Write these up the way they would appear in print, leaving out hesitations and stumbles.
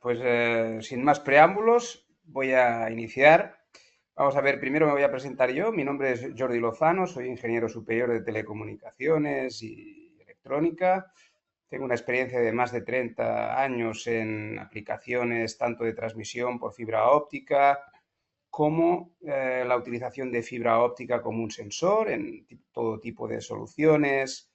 pues sin más preámbulos, voy a iniciar. Vamos a ver, primero me voy a presentar yo. Mi nombre es Jordi Lozano, soy ingeniero superior de telecomunicaciones y electrónica. Tengo una experiencia de más de 30 años en aplicaciones tanto de transmisión por fibra óptica como la utilización de fibra óptica como un sensor en todo tipo de soluciones,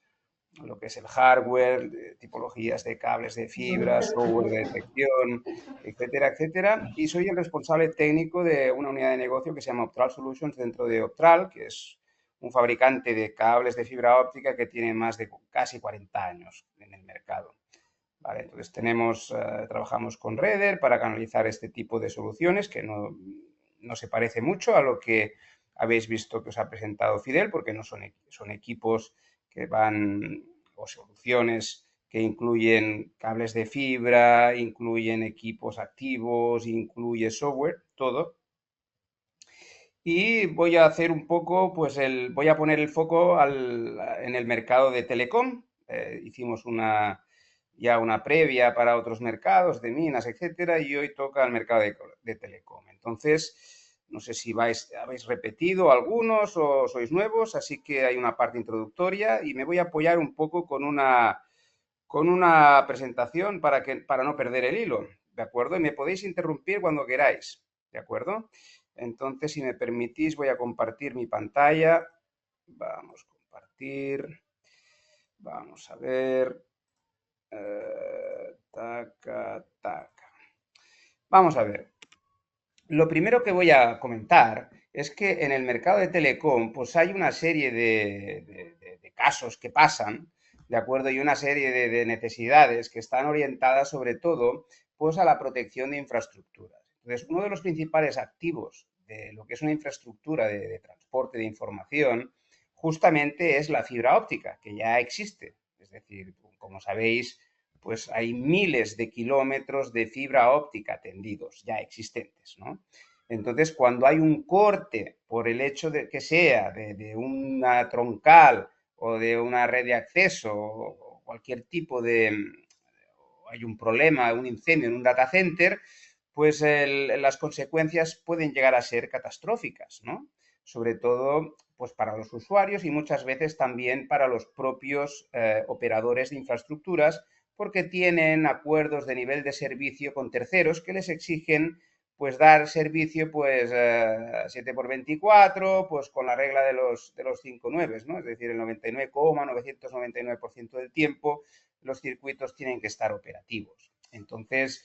lo que es el hardware, tipologías de cables de fibra, software de detección, etcétera, etcétera. Y soy el responsable técnico de una unidad de negocio que se llama Optral Solutions dentro de Optral, que es un fabricante de cables de fibra óptica que tiene más de casi 40 años en el mercado. Vale, entonces trabajamos con Redder para canalizar este tipo de soluciones que no se parece mucho a lo que habéis visto que os ha presentado Fidel, porque no son equipos que van, o soluciones que incluyen cables de fibra, incluyen equipos activos, incluye software, todo. Y voy a hacer un poco, pues voy a poner el foco en el mercado de telecom. Hicimos ya una previa para otros mercados de minas, etcétera, y hoy toca el mercado de telecom. Entonces, no sé si habéis repetido algunos o sois nuevos, así que hay una parte introductoria y me voy a apoyar un poco con una presentación para no perder el hilo, ¿de acuerdo? Y me podéis interrumpir cuando queráis, ¿de acuerdo? Entonces, si me permitís, voy a compartir mi pantalla. Vamos a compartir. Vamos a ver. Taca, taca. Vamos a ver. Lo primero que voy a comentar es que en el mercado de telecom, pues hay una serie de casos que pasan, ¿de acuerdo? Y una serie de necesidades que están orientadas sobre todo, pues a la protección de infraestructuras. Entonces, uno de los principales activos de lo que es una infraestructura de transporte de información, justamente es la fibra óptica, que ya existe. Es decir, como sabéis, pues hay miles de kilómetros de fibra óptica tendidos ya existentes, ¿no? Entonces, cuando hay un corte por el hecho de que sea de una troncal o de una red de acceso o cualquier tipo hay un problema, un incendio en un data center, pues las consecuencias pueden llegar a ser catastróficas, ¿no? Sobre todo pues para los usuarios y muchas veces también para los propios operadores de infraestructuras, porque tienen acuerdos de nivel de servicio con terceros que les exigen pues dar servicio pues 7 por 24, pues con la regla de los 5 9, ¿no? Es decir, el 99,999% del tiempo los circuitos tienen que estar operativos. Entonces,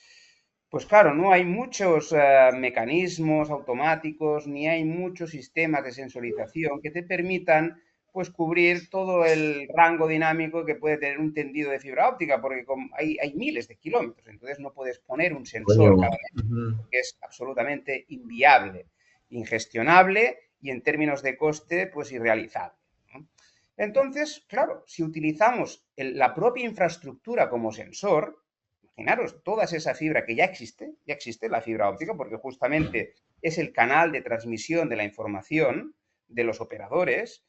pues claro, no hay muchos mecanismos automáticos ni hay muchos sistemas de sensorización que te permitan pues cubrir todo el rango dinámico que puede tener un tendido de fibra óptica, porque hay miles de kilómetros, entonces no puedes poner un Coño. sensor cada vez, Ujú. porque es absolutamente inviable, ingestionable y en términos de coste, pues irrealizable, ¿no? Entonces, claro, si utilizamos la propia infraestructura como sensor, imaginaros toda esa fibra que ya existe la fibra óptica, porque justamente es el canal de transmisión de la información de los operadores,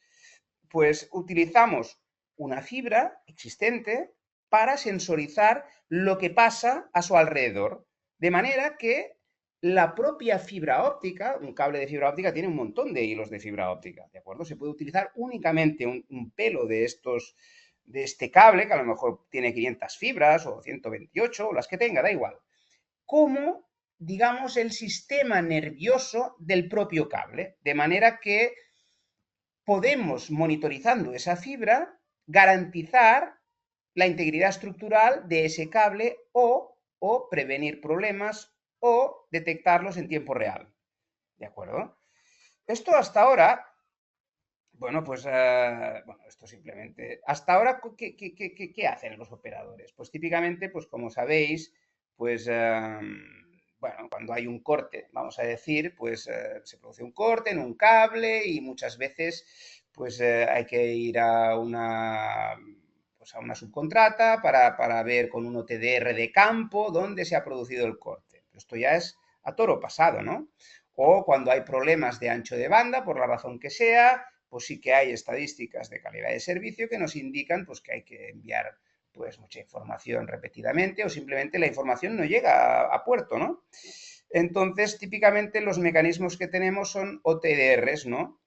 pues utilizamos una fibra existente para sensorizar lo que pasa a su alrededor. De manera que la propia fibra óptica, un cable de fibra óptica tiene un montón de hilos de fibra óptica, ¿de acuerdo? Se puede utilizar únicamente un pelo de este cable, que a lo mejor tiene 500 fibras o 128, o las que tenga, da igual, como, digamos, el sistema nervioso del propio cable, de manera que podemos, monitorizando esa fibra, garantizar la integridad estructural de ese cable o prevenir problemas o detectarlos en tiempo real. ¿De acuerdo? Esto hasta ahora, bueno, pues, bueno, esto simplemente, hasta ahora, ¿qué hacen los operadores? Pues típicamente, pues como sabéis, pues, bueno, cuando hay un corte, vamos a decir, pues se produce un corte en un cable y muchas veces, pues hay que ir pues, a una subcontrata para ver con un OTDR de campo dónde se ha producido el corte. Esto ya es a toro pasado, ¿no? O cuando hay problemas de ancho de banda, por la razón que sea, pues sí que hay estadísticas de calidad de servicio que nos indican pues, que hay que enviar pues mucha información repetidamente o simplemente la información no llega a puerto, ¿no? Entonces, típicamente los mecanismos que tenemos son OTDRs, ¿no?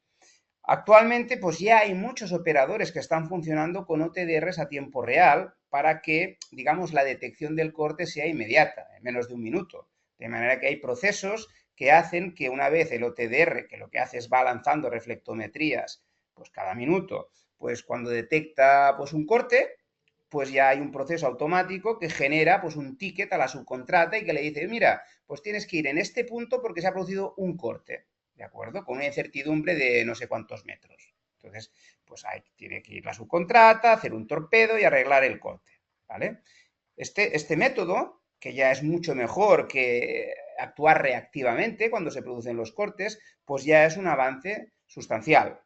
Actualmente, pues ya hay muchos operadores que están funcionando con OTDRs a tiempo real para que, digamos, la detección del corte sea inmediata, en menos de un minuto. De manera que hay procesos que hacen que una vez el OTDR, que lo que hace es va lanzando reflectometrías, pues cada minuto, pues cuando detecta pues un corte, pues ya hay un proceso automático que genera pues un ticket a la subcontrata y que le dice, mira, pues tienes que ir en este punto porque se ha producido un corte. ¿De acuerdo? Con una incertidumbre de no sé cuántos metros. Entonces, pues ahí tiene que ir la subcontrata, hacer un torpedo y arreglar el corte, ¿vale? Este método, que ya es mucho mejor que actuar reactivamente cuando se producen los cortes, pues ya es un avance sustancial.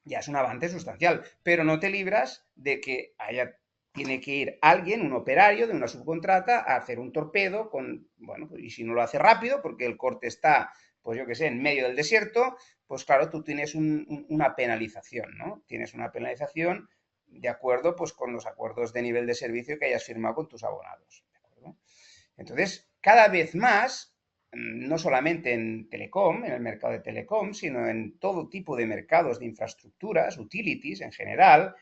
Ya es un avance sustancial, pero no te libras de que tiene que ir alguien, un operario de una subcontrata, a hacer un torpedo con, bueno, y si no lo hace rápido, porque el corte está, pues yo qué sé, en medio del desierto, pues claro, tú tienes una penalización, ¿no? Tienes una penalización de acuerdo, pues con los acuerdos de nivel de servicio que hayas firmado con tus abonados, ¿de acuerdo? Entonces, cada vez más, no solamente en telecom, en el mercado de telecom, sino en todo tipo de mercados de infraestructuras, utilities en general,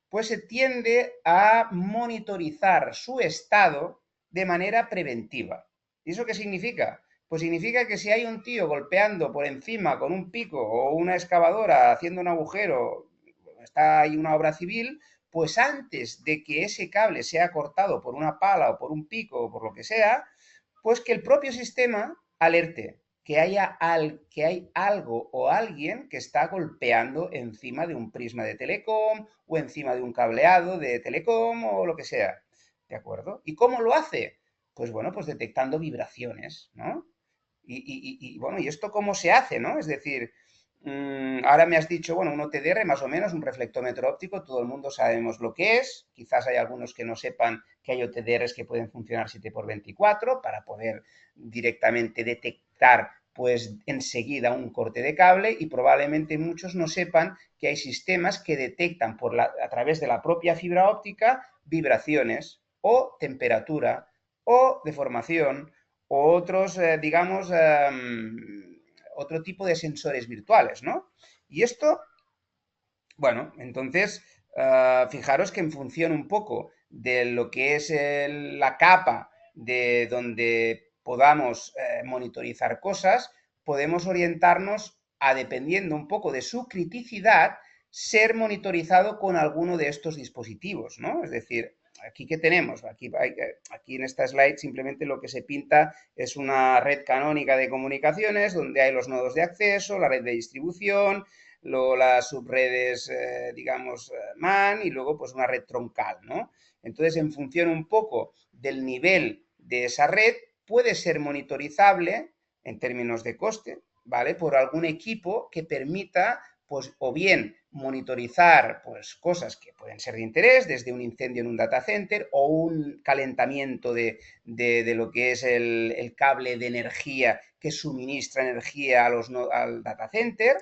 pues se tiende a monitorizar su estado de manera preventiva. ¿Y eso qué significa? Pues significa que si hay un tío golpeando por encima con un pico o una excavadora haciendo un agujero, está ahí una obra civil, pues antes de que ese cable sea cortado por una pala o por un pico o por lo que sea, pues que el propio sistema alerte que hay algo o alguien que está golpeando encima de un prisma de telecom o encima de un cableado de telecom o lo que sea. ¿De acuerdo? ¿Y cómo lo hace? Pues bueno, pues detectando vibraciones, ¿no? Bueno, ¿y esto cómo se hace, no? Es decir, ahora me has dicho, bueno, un OTDR más o menos, un reflectómetro óptico, todo el mundo sabemos lo que es, quizás hay algunos que no sepan que hay OTDRs que pueden funcionar 7x24 para poder directamente detectar pues enseguida un corte de cable y probablemente muchos no sepan que hay sistemas que detectan a través de la propia fibra óptica vibraciones o temperatura o deformación o otros, digamos, otro tipo de sensores virtuales, ¿no? Y esto, bueno, entonces, fijaros que en función un poco de lo que es la capa de donde podamos monitorizar cosas, podemos orientarnos a, dependiendo un poco de su criticidad, ser monitorizado con alguno de estos dispositivos, ¿no? Es decir, aquí que tenemos, aquí en esta slide simplemente lo que se pinta es una red canónica de comunicaciones donde hay los nodos de acceso, la red de distribución, luego las subredes, digamos, MAN y luego pues una red troncal, ¿no? Entonces, en función un poco del nivel de esa red, puede ser monitorizable en términos de coste, ¿vale? Por algún equipo que permita, pues, o bien monitorizar pues, cosas que pueden ser de interés, desde un incendio en un data center o un calentamiento de lo que es el cable de energía que suministra energía al data center,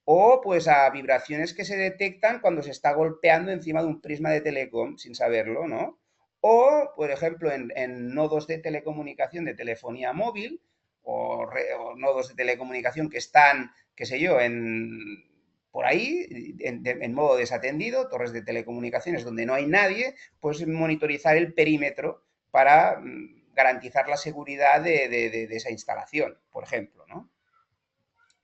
o pues a vibraciones que se detectan cuando se está golpeando encima de un prisma de telecom sin saberlo, ¿no? O, por ejemplo, en nodos de telecomunicación de telefonía móvil o nodos de telecomunicación que están, qué sé yo, por ahí, en modo desatendido, torres de telecomunicaciones donde no hay nadie, pues monitorizar el perímetro para garantizar la seguridad de esa instalación, por ejemplo, ¿no?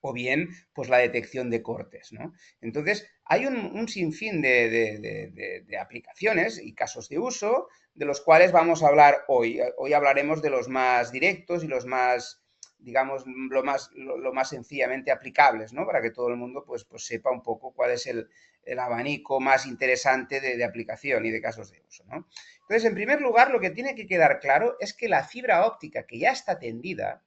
O bien pues la detección de cortes, ¿no? Entonces, hay un sinfín de aplicaciones y casos de uso de los cuales vamos a hablar hoy. Hoy hablaremos de los más directos y los más, digamos, lo más sencillamente aplicables, ¿no? Para que todo el mundo pues sepa un poco cuál es el abanico más interesante de aplicación y de casos de uso, ¿no? Entonces, en primer lugar, lo que tiene que quedar claro es que la fibra óptica que ya está tendida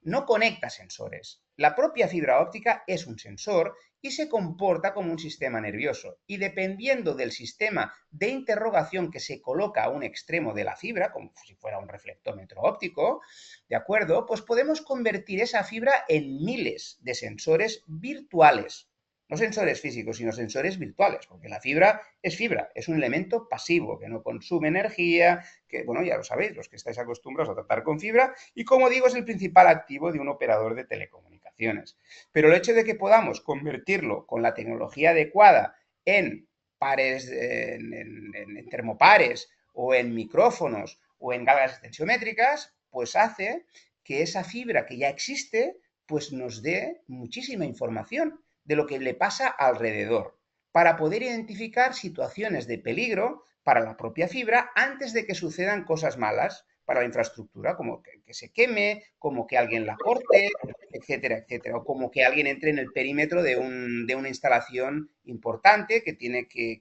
no conecta sensores. La propia fibra óptica es un sensor y se comporta como un sistema nervioso. Y dependiendo del sistema de interrogación que se coloca a un extremo de la fibra, como si fuera un reflectómetro óptico, ¿de acuerdo? Pues podemos convertir esa fibra en miles de sensores virtuales. No sensores físicos, sino sensores virtuales, porque la fibra, es un elemento pasivo que no consume energía, que, bueno, ya lo sabéis, los que estáis acostumbrados a tratar con fibra, y como digo, es el principal activo de un operador de telecomunicaciones. Pero el hecho de que podamos convertirlo con la tecnología adecuada en pares, en termopares o en micrófonos o en galgas tensiométricas, pues hace que esa fibra que ya existe, pues nos dé muchísima información de lo que le pasa alrededor, para poder identificar situaciones de peligro para la propia fibra antes de que sucedan cosas malas para la infraestructura, como que se queme, como que alguien la corte, etcétera, etcétera, o como que alguien entre en el perímetro de una instalación importante que tiene que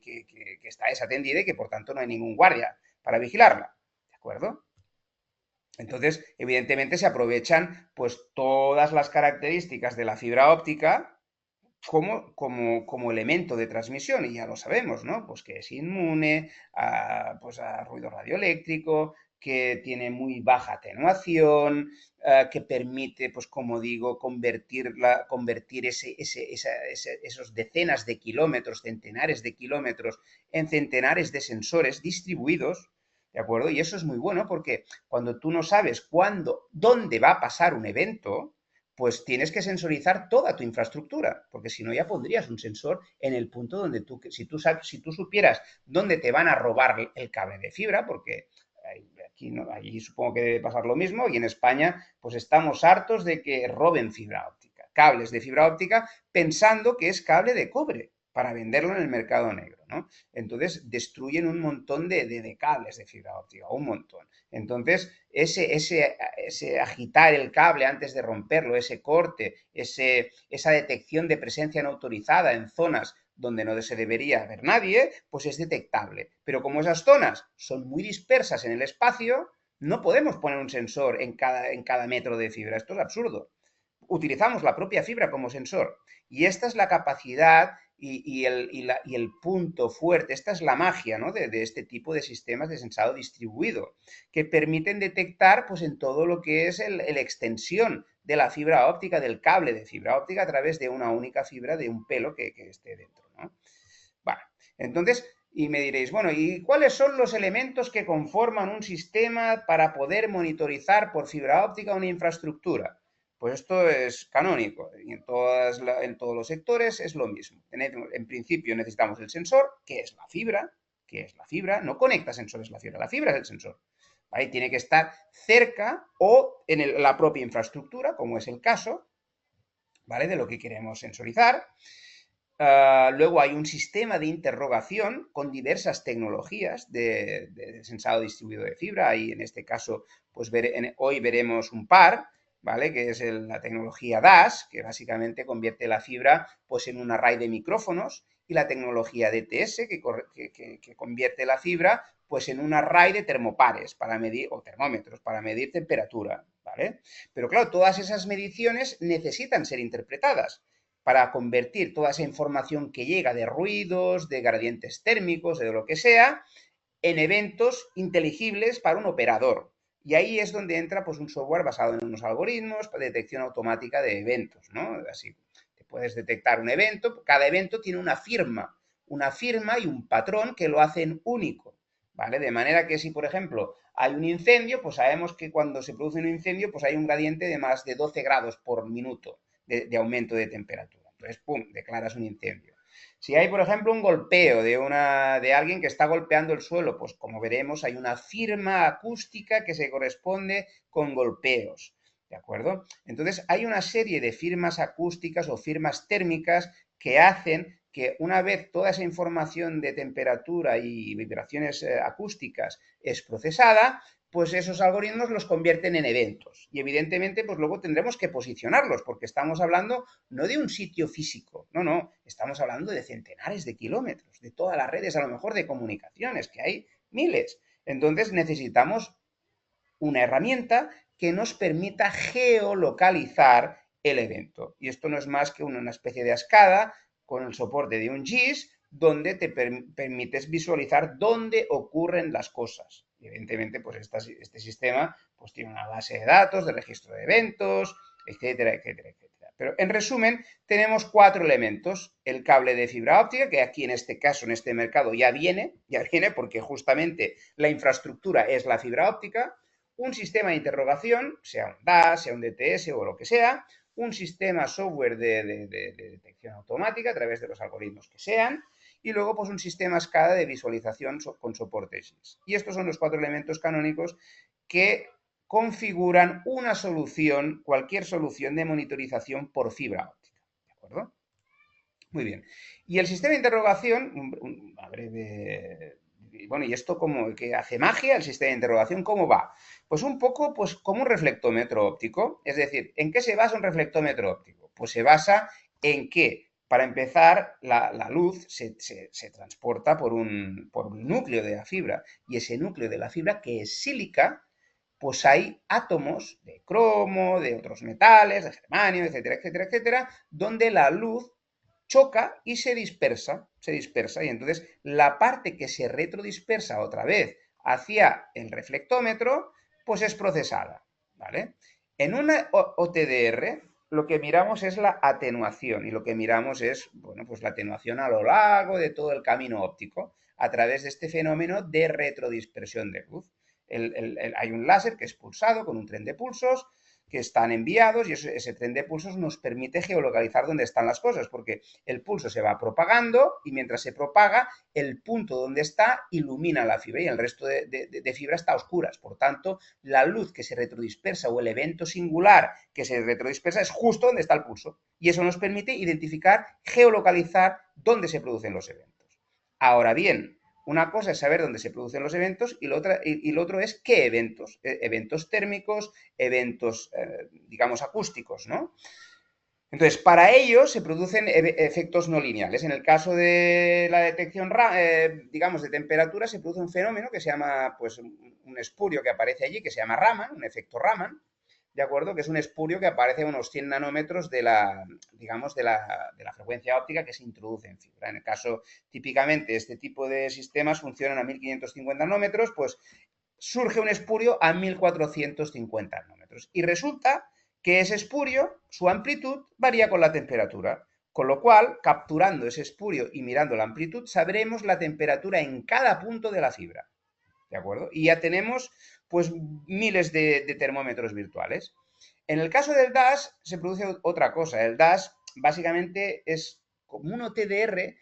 está desatendida y que por tanto no hay ningún guardia para vigilarla, ¿de acuerdo? Entonces, evidentemente se aprovechan pues todas las características de la fibra óptica como elemento de transmisión, y ya lo sabemos, ¿no? Pues que es inmune pues a ruido radioeléctrico, que tiene muy baja atenuación, que permite, pues como digo, convertir esos decenas de kilómetros, centenares de kilómetros, en centenares de sensores distribuidos, ¿de acuerdo? Y eso es muy bueno porque cuando tú no sabes dónde va a pasar un evento, pues tienes que sensorizar toda tu infraestructura, porque si no ya pondrías un sensor en el punto donde si tú supieras dónde te van a robar el cable de fibra, porque aquí no, allí supongo que debe pasar lo mismo, y en España pues estamos hartos de que roben fibra óptica, cables de fibra óptica, pensando que es cable de cobre para venderlo en el mercado negro, ¿no? Entonces destruyen un montón de cables de fibra óptica, un montón. Entonces, ese agitar el cable antes de romperlo, ese corte, esa detección de presencia no autorizada en zonas donde no se debería ver nadie, pues es detectable. Pero como esas zonas son muy dispersas en el espacio, no podemos poner un sensor en cada metro de fibra. Esto es absurdo. Utilizamos la propia fibra como sensor. Y esta es la capacidad y el punto fuerte, esta es la magia, ¿no? de este tipo de sistemas de sensado distribuido, que permiten detectar pues, en todo lo que es la extensión de la fibra óptica, del cable de fibra óptica a través de una única fibra de un pelo que esté dentro, ¿no? Bueno, entonces, y me diréis, bueno, ¿y cuáles son los elementos que conforman un sistema para poder monitorizar por fibra óptica una infraestructura? Pues esto es canónico y en todos los sectores es lo mismo. En principio necesitamos el sensor, que es la fibra, no conecta sensores la fibra es el sensor. ¿Vale? Tiene que estar cerca o en la propia infraestructura, como es el caso, ¿vale? De lo que queremos sensorizar. Luego hay un sistema de interrogación con diversas tecnologías de sensado distribuido de fibra. Y en este caso, pues hoy veremos un par, ¿vale? Que es la tecnología DAS, que básicamente convierte la fibra pues, en un array de micrófonos, y la tecnología DTS, que convierte la fibra pues, en un array de termopares para medir, o termómetros para medir temperatura, ¿vale? Pero claro, todas esas mediciones necesitan ser interpretadas para convertir toda esa información que llega de ruidos, de gradientes térmicos, de lo que sea, en eventos inteligibles para un operador. Y ahí es donde entra pues, un software basado en unos algoritmos para detección automática de eventos, ¿no? Así te puedes detectar un evento, cada evento tiene una firma y un patrón que lo hacen único, ¿vale? De manera que si, por ejemplo, hay un incendio, pues sabemos que cuando se produce un incendio, pues hay un gradiente de más de 12 grados por minuto de aumento de temperatura. Entonces, ¡pum!, declaras un incendio. Si hay, por ejemplo, un golpeo de alguien que está golpeando el suelo, pues como veremos, hay una firma acústica que se corresponde con golpeos, ¿de acuerdo? Entonces, hay una serie de firmas acústicas o firmas térmicas que hacen que una vez toda esa información de temperatura y vibraciones acústicas es procesada, pues esos algoritmos los convierten en eventos. Y evidentemente, pues luego tendremos que posicionarlos, porque estamos hablando no de un sitio físico, no, estamos hablando de centenares de kilómetros, de todas las redes, a lo mejor de comunicaciones, que hay miles. Entonces necesitamos una herramienta que nos permita geolocalizar el evento. Y esto no es más que una especie de escala con el soporte de un GIS donde te permites visualizar dónde ocurren las cosas. Y evidentemente, pues este sistema pues, tiene una base de datos de registro de eventos, etcétera, etcétera, etcétera. Pero en resumen, tenemos 4 elementos. El cable de fibra óptica, que aquí en este caso, en este mercado, ya viene porque justamente la infraestructura es la fibra óptica. Un sistema de interrogación, sea un DAS, sea un DTS o lo que sea. Un sistema software de detección automática a través de los algoritmos que sean. Y luego, pues un sistema SCADA de visualización con soporte GIS. Y estos son los 4 elementos canónicos que configuran una solución, cualquier solución de monitorización por fibra óptica. ¿De acuerdo? Muy bien. Y el sistema de interrogación, una breve... Bueno, ¿y esto cómo que hace magia el sistema de interrogación? ¿Cómo va? Pues un poco pues, como un reflectómetro óptico. Es decir, ¿en qué se basa un reflectómetro óptico? Pues se basa en que, para empezar, la luz se transporta por un núcleo de la fibra. Y ese núcleo de la fibra, que es sílica, pues hay átomos de cromo, de otros metales, de germanio, etcétera, etcétera, etcétera, donde la luz choca y se dispersa, y entonces la parte que se retrodispersa otra vez hacia el reflectómetro, pues es procesada, ¿vale? En una OTDR lo que miramos es la atenuación y lo que miramos es, bueno, pues la atenuación a lo largo de todo el camino óptico a través de este fenómeno de retrodispersión de luz. Hay un láser que es pulsado con un tren de pulsos que están enviados y ese tren de pulsos nos permite geolocalizar dónde están las cosas, porque el pulso se va propagando y mientras se propaga, el punto donde está ilumina la fibra y el resto de fibra está a oscuras. Por tanto, la luz que se retrodispersa o el evento singular que se retrodispersa es justo donde está el pulso. Y eso nos permite identificar, geolocalizar dónde se producen los eventos. Ahora bien, una cosa es saber dónde se producen los eventos y lo otro es qué eventos. Eventos térmicos, eventos, digamos, acústicos, ¿no? Entonces, para ello se producen efectos no lineales. En el caso de la detección, digamos, de temperatura, se produce un fenómeno que se llama, pues, un espurio que aparece allí, que se llama Raman, un efecto Raman, ¿de acuerdo? Que es un espurio que aparece a unos 100 nanómetros de la, digamos, de la frecuencia óptica que se introduce en fibra. En el caso, típicamente, este tipo de sistemas funcionan a 1550 nanómetros, pues surge un espurio a 1450 nanómetros. Y resulta que ese espurio, su amplitud, varía con la temperatura. Con lo cual, capturando ese espurio y mirando la amplitud, sabremos la temperatura en cada punto de la fibra. ¿De acuerdo? Y ya tenemos pues miles de termómetros virtuales. En el caso del DAS se produce otra cosa. El DAS básicamente es como un OTDR,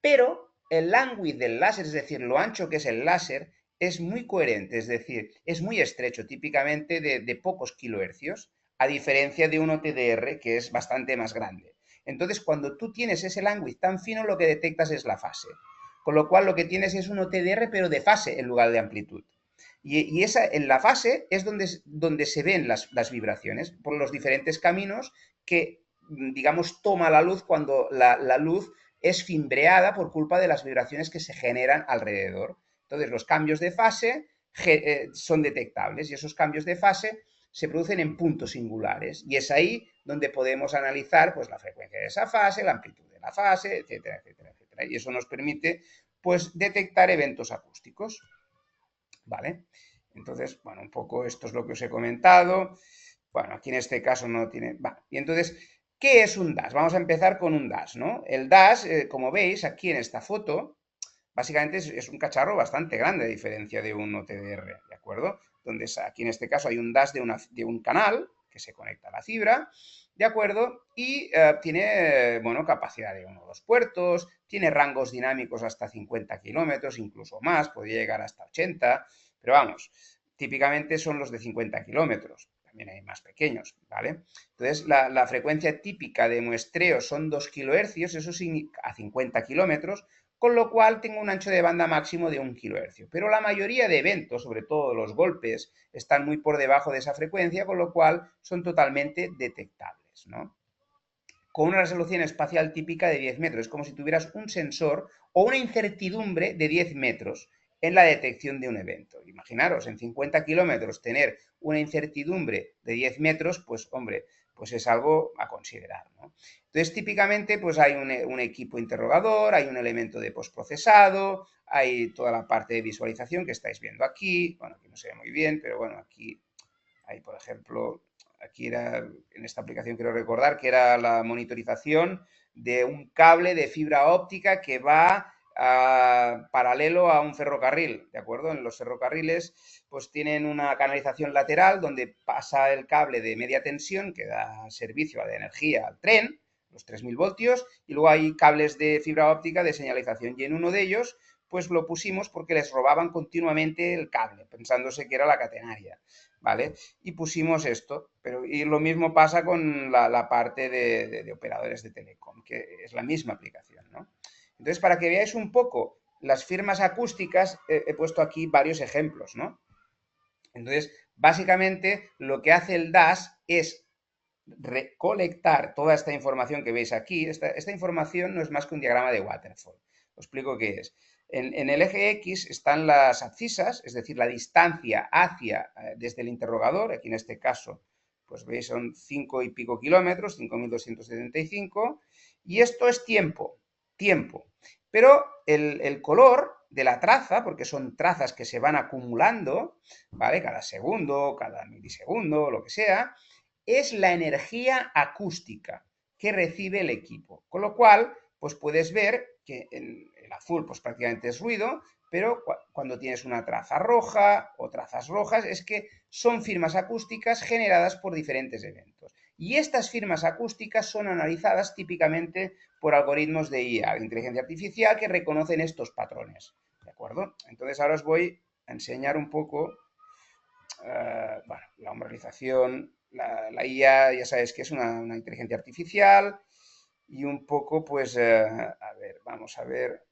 pero el landwidth del láser, es decir, lo ancho que es el láser, es muy coherente, es decir, es muy estrecho, típicamente de pocos kilohercios, a diferencia de un OTDR que es bastante más grande. Entonces, cuando tú tienes ese landwidth tan fino, lo que detectas es la fase. Con lo cual, lo que tienes es un OTDR, pero de fase en lugar de amplitud. Y esa, en la fase es donde se ven las vibraciones por los diferentes caminos que, digamos, toma la luz cuando la luz es fimbreada por culpa de las vibraciones que se generan alrededor. Entonces, los cambios de fase son detectables y esos cambios de fase se producen en puntos singulares y es ahí donde podemos analizar pues, la frecuencia de esa fase, la amplitud de la fase, etcétera, etcétera, etcétera. Y eso nos permite pues, detectar eventos acústicos. ¿Vale? Entonces, bueno, un poco esto es lo que os he comentado. Bueno, aquí en este caso no tiene... Vale. Y entonces, ¿qué es un DAS? Vamos a empezar con un DAS, ¿no? El DAS, como veis aquí en esta foto, básicamente es un cacharro bastante grande a diferencia de un OTDR, ¿de acuerdo? Donde aquí en este caso hay un DAS de un canal que se conecta a la fibra, ¿de acuerdo? Y tiene, bueno, capacidad de 1 o 2 puertos, tiene rangos dinámicos hasta 50 kilómetros, incluso más, podría llegar hasta 80, pero vamos, típicamente son los de 50 kilómetros. También hay más pequeños, ¿vale? Entonces, la frecuencia típica de muestreo son 2 kilohercios, eso sí, a 50 kilómetros, con lo cual tengo un ancho de banda máximo de 1 kilohercio. Pero la mayoría de eventos, sobre todo los golpes, están muy por debajo de esa frecuencia, con lo cual son totalmente detectables, ¿no? Con una resolución espacial típica de 10 metros. Es como si tuvieras un sensor o una incertidumbre de 10 metros en la detección de un evento. Imaginaros, en 50 kilómetros tener una incertidumbre de 10 metros, pues hombre, pues es algo a considerar, ¿no? Entonces, típicamente, pues hay un equipo interrogador, hay un elemento de postprocesado, hay toda la parte de visualización que estáis viendo aquí. Bueno, aquí no se ve muy bien, pero bueno, aquí hay, por ejemplo, aquí era, en esta aplicación quiero recordar que era la monitorización de un cable de fibra óptica que va paralelo a un ferrocarril, ¿de acuerdo? En los ferrocarriles pues tienen una canalización lateral donde pasa el cable de media tensión que da servicio de energía al tren, los 3000 voltios, y luego hay cables de fibra óptica de señalización, y en uno de ellos pues lo pusimos porque les robaban continuamente el cable, pensándose que era la catenaria, ¿vale? Y pusimos esto, pero y lo mismo pasa con la parte de operadores de telecom, que es la misma aplicación, ¿no? Entonces, para que veáis un poco las firmas acústicas, he puesto aquí varios ejemplos, ¿no? Entonces, básicamente, lo que hace el DAS es recolectar toda esta información que veis aquí. Esta información no es más que un diagrama de waterfall. Os explico qué es. En el eje X están las abscisas, es decir, la distancia hacia, desde el interrogador, aquí en este caso, pues veis son 5 y pico kilómetros, 5.275, y esto es tiempo, tiempo. Pero el color de la traza, porque son trazas que se van acumulando, ¿vale? Cada segundo, cada milisegundo, lo que sea, es la energía acústica que recibe el equipo. Con lo cual, pues puedes ver que en el azul pues prácticamente es ruido, pero cuando tienes una traza roja o trazas rojas es que son firmas acústicas generadas por diferentes eventos. Y estas firmas acústicas son analizadas típicamente por algoritmos de IA, de inteligencia artificial, que reconocen estos patrones. ¿De acuerdo? Entonces ahora os voy a enseñar un poco bueno, la homologización, la IA ya sabes que es una inteligencia artificial y un poco pues, a ver, vamos a ver,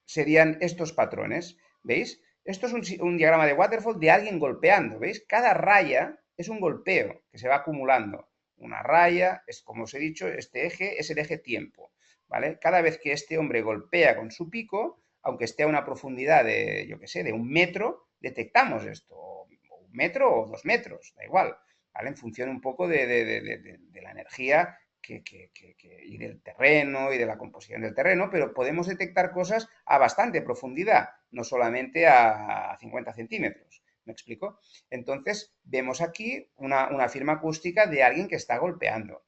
serían estos patrones, ¿veis? Esto es un diagrama de waterfall de alguien golpeando, ¿veis? Cada raya es un golpeo que se va acumulando. Una raya, es como os he dicho, este eje es el eje tiempo, ¿vale? Cada vez que este hombre golpea con su pico, aunque esté a una profundidad de, yo qué sé, de 1 metro, detectamos esto, o 1 metro o 2 metros, da igual, ¿vale? En función un poco de la energía y del terreno y de la composición del terreno, pero podemos detectar cosas a bastante profundidad, no solamente a 50 centímetros. ¿Me explico? Entonces, vemos aquí una firma acústica de alguien que está golpeando.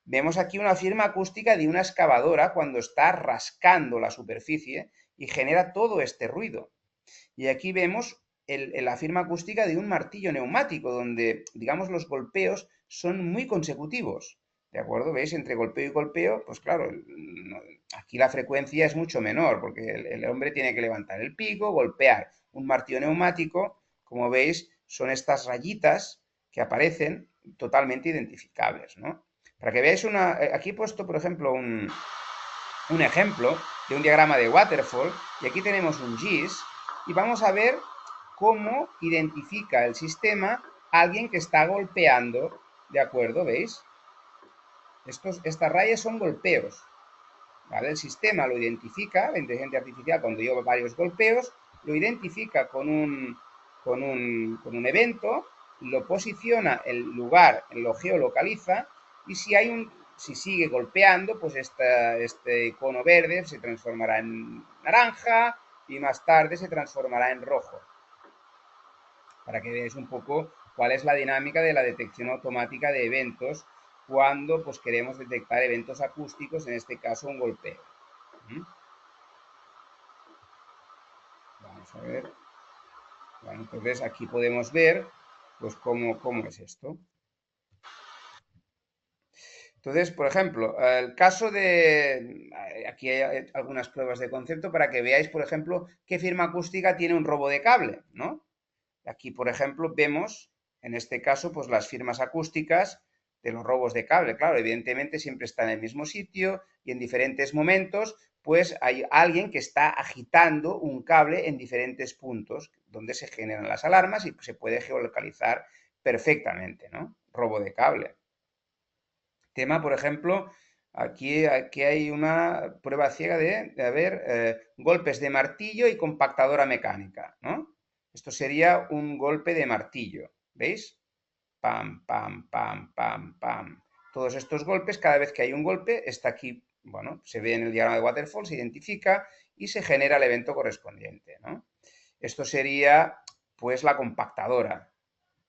Vemos aquí una firma acústica de una excavadora cuando está rascando la superficie y genera todo este ruido. Y aquí vemos la firma acústica de un martillo neumático, donde, digamos, los golpeos son muy consecutivos. ¿De acuerdo? ¿Veis? Entre golpeo y golpeo, pues claro, aquí la frecuencia es mucho menor, porque el hombre tiene que levantar el pico, golpear un martillo neumático. Como veis, son estas rayitas que aparecen totalmente identificables, ¿no? Para que veáis aquí he puesto, por ejemplo, un ejemplo de un diagrama de waterfall, y aquí tenemos un GIS, y vamos a ver cómo identifica el sistema a alguien que está golpeando, ¿de acuerdo? ¿Veis? Estas rayas son golpeos, ¿vale? El sistema lo identifica, la inteligencia artificial, cuando lleva varios golpeos, lo identifica con un evento, lo posiciona el lugar, lo geolocaliza, y si sigue golpeando, pues este icono verde se transformará en naranja y más tarde se transformará en rojo. Para que veáis un poco cuál es la dinámica de la detección automática de eventos cuando pues, queremos detectar eventos acústicos, en este caso un golpeo. Vamos a ver. Bueno, entonces aquí podemos ver pues cómo es esto. Entonces, por ejemplo, el caso de... Aquí hay algunas pruebas de concepto para que veáis, por ejemplo, qué firma acústica tiene un robo de cable, ¿no? Aquí, por ejemplo, vemos, en este caso, pues las firmas acústicas de los robos de cable. Claro, evidentemente siempre está en el mismo sitio y en diferentes momentos, pues hay alguien que está agitando un cable en diferentes puntos donde se generan las alarmas y se puede geolocalizar perfectamente, ¿no? Robo de cable. Tema, por ejemplo, aquí hay una prueba ciega de haber golpes de martillo y compactadora mecánica, ¿no? Esto sería un golpe de martillo, ¿veis? Pam, pam, pam, pam, pam. Todos estos golpes, cada vez que hay un golpe, está aquí, bueno, se ve en el diagrama de waterfall, se identifica y se genera el evento correspondiente, ¿no? Esto sería, pues, la compactadora,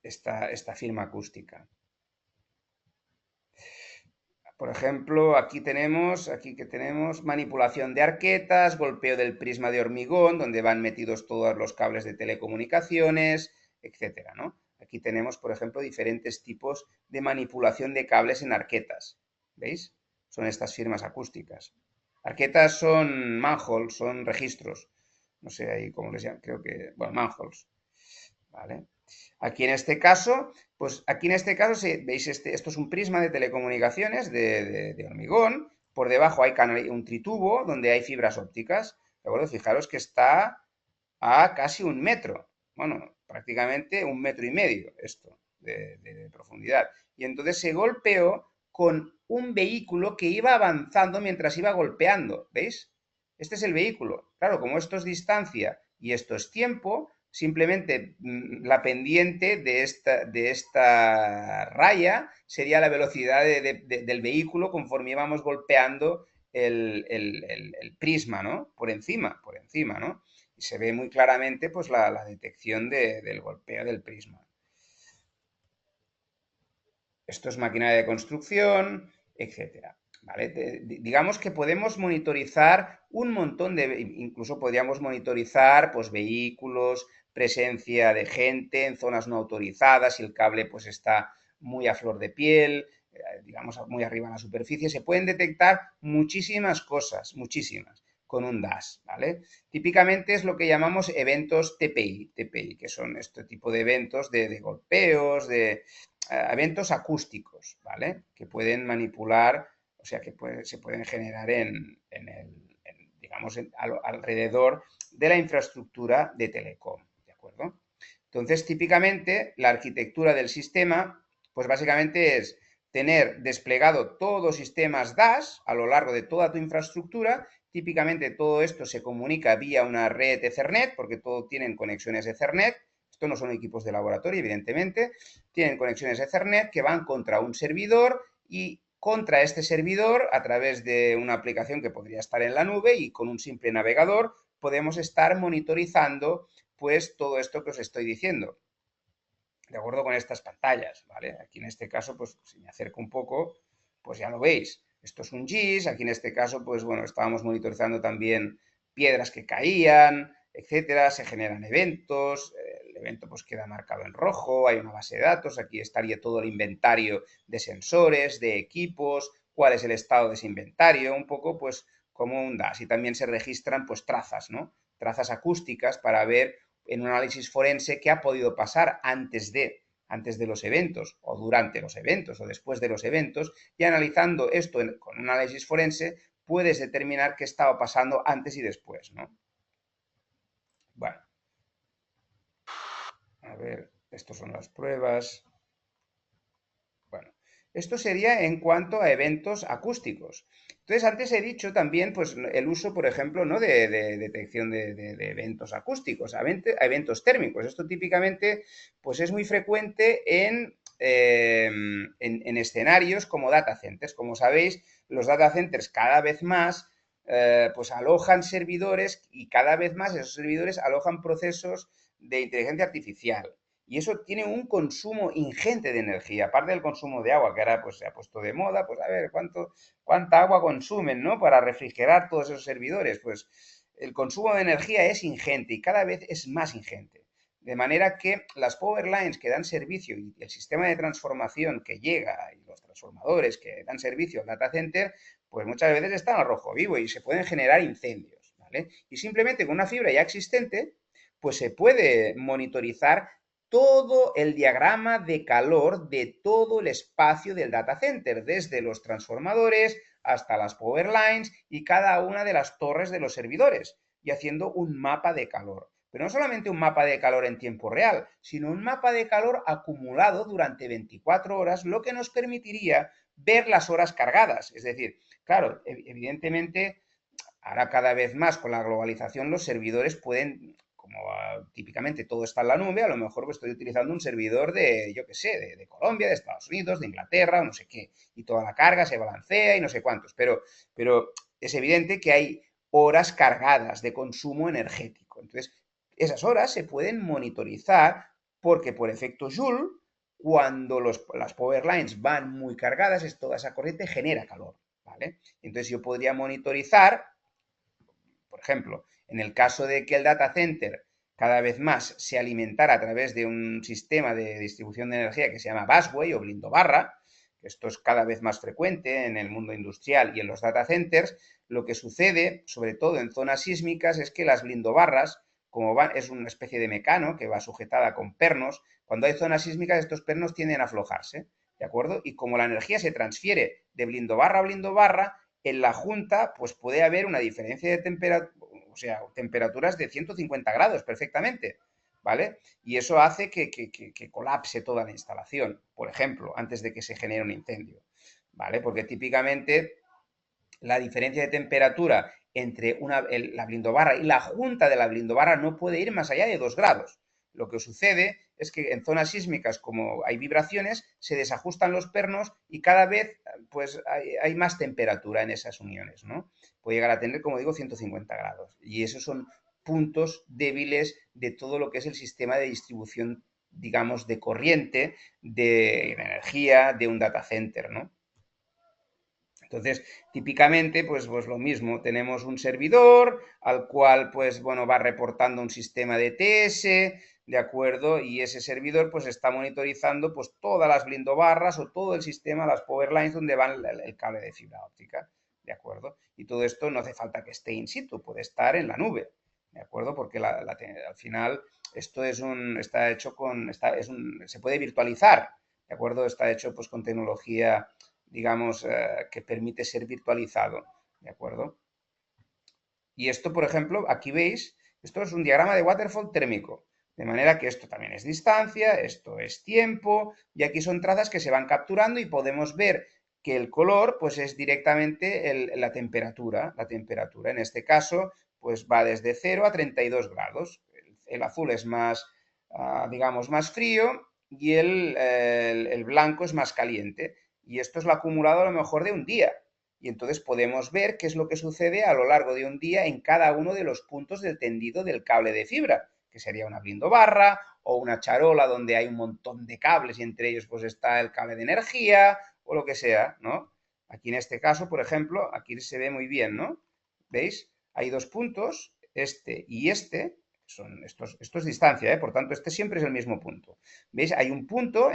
esta firma acústica. Por ejemplo, aquí que tenemos manipulación de arquetas, golpeo del prisma de hormigón, donde van metidos todos los cables de telecomunicaciones, etcétera, ¿no? Aquí tenemos, por ejemplo, diferentes tipos de manipulación de cables en arquetas. ¿Veis? Son estas firmas acústicas. Arquetas son manholes, son registros. No sé ahí cómo les llaman, creo que, bueno, manholes. ¿Vale? Aquí en este caso, pues aquí en este caso, si veis, esto es un prisma de telecomunicaciones de hormigón. Por debajo hay un tritubo donde hay fibras ópticas. ¿De acuerdo? Fijaros que está a casi 1 metro. Bueno, prácticamente 1,5 metros esto de profundidad. Y entonces se golpeó con un vehículo que iba avanzando mientras iba golpeando. ¿Veis? Este es el vehículo. Claro, como esto es distancia y esto es tiempo, simplemente la pendiente de esta raya sería la velocidad del vehículo conforme íbamos golpeando el prisma, ¿no? Por encima, ¿no? Y se ve muy claramente pues la detección del golpeo del prisma. Esto es máquina de construcción, etcétera. ¿Vale? Digamos que podemos monitorizar un montón incluso podríamos monitorizar pues, vehículos, presencia de gente en zonas no autorizadas, si el cable pues está muy a flor de piel, digamos muy arriba en la superficie, se pueden detectar muchísimas cosas, muchísimas, con un DAS, ¿vale? Típicamente es lo que llamamos eventos TPI, que son este tipo de eventos de golpeos, de eventos acústicos, ¿vale? Que pueden manipular, o sea, que se pueden generar digamos, alrededor de la infraestructura de telecom, ¿de acuerdo? Entonces, típicamente, la arquitectura del sistema, pues básicamente es tener desplegado todos los sistemas DAS a lo largo de toda tu infraestructura. Típicamente todo esto se comunica vía una red Ethernet, porque todos tienen conexiones Ethernet. Esto no son equipos de laboratorio, evidentemente. Tienen conexiones Ethernet que van contra un servidor y contra este servidor, a través de una aplicación que podría estar en la nube y con un simple navegador, podemos estar monitorizando pues todo esto que os estoy diciendo, de acuerdo con estas pantallas, ¿vale? Aquí en este caso, pues si me acerco un poco, pues ya lo veis. Esto es un GIS, aquí en este caso, pues bueno, estábamos monitorizando también piedras que caían, etcétera, se generan eventos, el evento pues queda marcado en rojo, hay una base de datos, aquí estaría todo el inventario de sensores, de equipos, cuál es el estado de ese inventario, un poco pues como un DAS. Y también se registran pues trazas, ¿no? Trazas acústicas para ver en un análisis forense qué ha podido pasar antes de los eventos o durante los eventos o después de los eventos, y analizando esto con un análisis forense puedes determinar qué estaba pasando antes y después, ¿no? Bueno, a ver, estas son las pruebas. Bueno, esto sería en cuanto a eventos acústicos. Entonces, antes he dicho también, pues, el uso, por ejemplo, ¿no? de detección de eventos acústicos, a eventos térmicos. Esto típicamente, pues, es muy frecuente en escenarios como data centers. Como sabéis, los data centers cada vez más, pues, alojan servidores y cada vez más esos servidores alojan procesos de inteligencia artificial. Y eso tiene un consumo ingente de energía, aparte del consumo de agua, que ahora pues se ha puesto de moda, pues a ver cuánta agua consumen, ¿no? Para refrigerar todos esos servidores. Pues el consumo de energía es ingente y cada vez es más ingente. De manera que las power lines que dan servicio y el sistema de transformación que llega y los transformadores que dan servicio al data center, pues muchas veces están al rojo vivo y se pueden generar incendios, ¿vale? Y simplemente con una fibra ya existente, pues se puede monitorizar todo el diagrama de calor de todo el espacio del data center, desde los transformadores hasta las power lines y cada una de las torres de los servidores, y haciendo un mapa de calor. Pero no solamente un mapa de calor en tiempo real, sino un mapa de calor acumulado durante 24 horas, lo que nos permitiría ver las horas cargadas. Es decir, claro, evidentemente, ahora cada vez más con la globalización los servidores pueden, como típicamente todo está en la nube, a lo mejor pues estoy utilizando un servidor de, yo qué sé, de Colombia, de Estados Unidos, de Inglaterra, o no sé qué, y toda la carga se balancea y no sé cuántos, pero es evidente que hay horas cargadas de consumo energético. Entonces, esas horas se pueden monitorizar porque por efecto Joule cuando las power lines van muy cargadas, toda esa corriente genera calor, ¿vale? Entonces yo podría monitorizar, por ejemplo, en el caso de que el data center cada vez más se alimentara a través de un sistema de distribución de energía que se llama busway o blindobarra, que esto es cada vez más frecuente en el mundo industrial y en los data centers, lo que sucede, sobre todo en zonas sísmicas, es que las blindobarras, como van, es una especie de mecano que va sujetada con pernos, cuando hay zonas sísmicas estos pernos tienden a aflojarse, ¿de acuerdo? Y como la energía se transfiere de blindobarra a blindobarra, en la junta pues puede haber una diferencia de temperatura, o sea, temperaturas de 150 grados perfectamente, ¿vale? Y eso hace que colapse toda la instalación, por ejemplo, antes de que se genere un incendio, ¿vale? Porque típicamente la diferencia de temperatura entre la blindobarra y la junta de la blindobarra no puede ir más allá de 2 grados. Lo que sucede es que en zonas sísmicas, como hay vibraciones, se desajustan los pernos y cada vez pues, hay más temperatura en esas uniones, ¿no? Puede llegar a tener, como digo, 150 grados. Y esos son puntos débiles de todo lo que es el sistema de distribución, digamos, de corriente, de energía, de un data center, ¿no? Entonces, típicamente, pues lo mismo, tenemos un servidor al cual, pues bueno, va reportando un sistema de TS, ¿de acuerdo? Y ese servidor, pues está monitorizando, pues todas las blindobarras o todo el sistema, las power lines donde va el cable de fibra óptica, ¿de acuerdo? Y todo esto no hace falta que esté in situ, puede estar en la nube, ¿de acuerdo? Porque al final esto está hecho se puede virtualizar, ¿de acuerdo? Está hecho pues con tecnología digamos, que permite ser virtualizado, ¿de acuerdo? Y esto, por ejemplo, aquí veis, esto es un diagrama de waterfall térmico, de manera que esto también es distancia, esto es tiempo, y aquí son trazas que se van capturando y podemos ver que el color, pues es directamente la temperatura. La temperatura, en este caso, pues va desde 0 a 32 grados. El azul es más, digamos, más frío y el blanco es más caliente. Y esto es lo acumulado a lo mejor de un día. Y entonces podemos ver qué es lo que sucede a lo largo de un día en cada uno de los puntos del tendido del cable de fibra, que sería una blindobarra o una charola donde hay un montón de cables y entre ellos pues está el cable de energía o lo que sea, ¿no? Aquí en este caso, por ejemplo, aquí se ve muy bien, ¿no? ¿Veis? Hay dos puntos, este y este, esto es distancia, ¿eh? Por tanto, este siempre es el mismo punto. ¿Veis? Hay un punto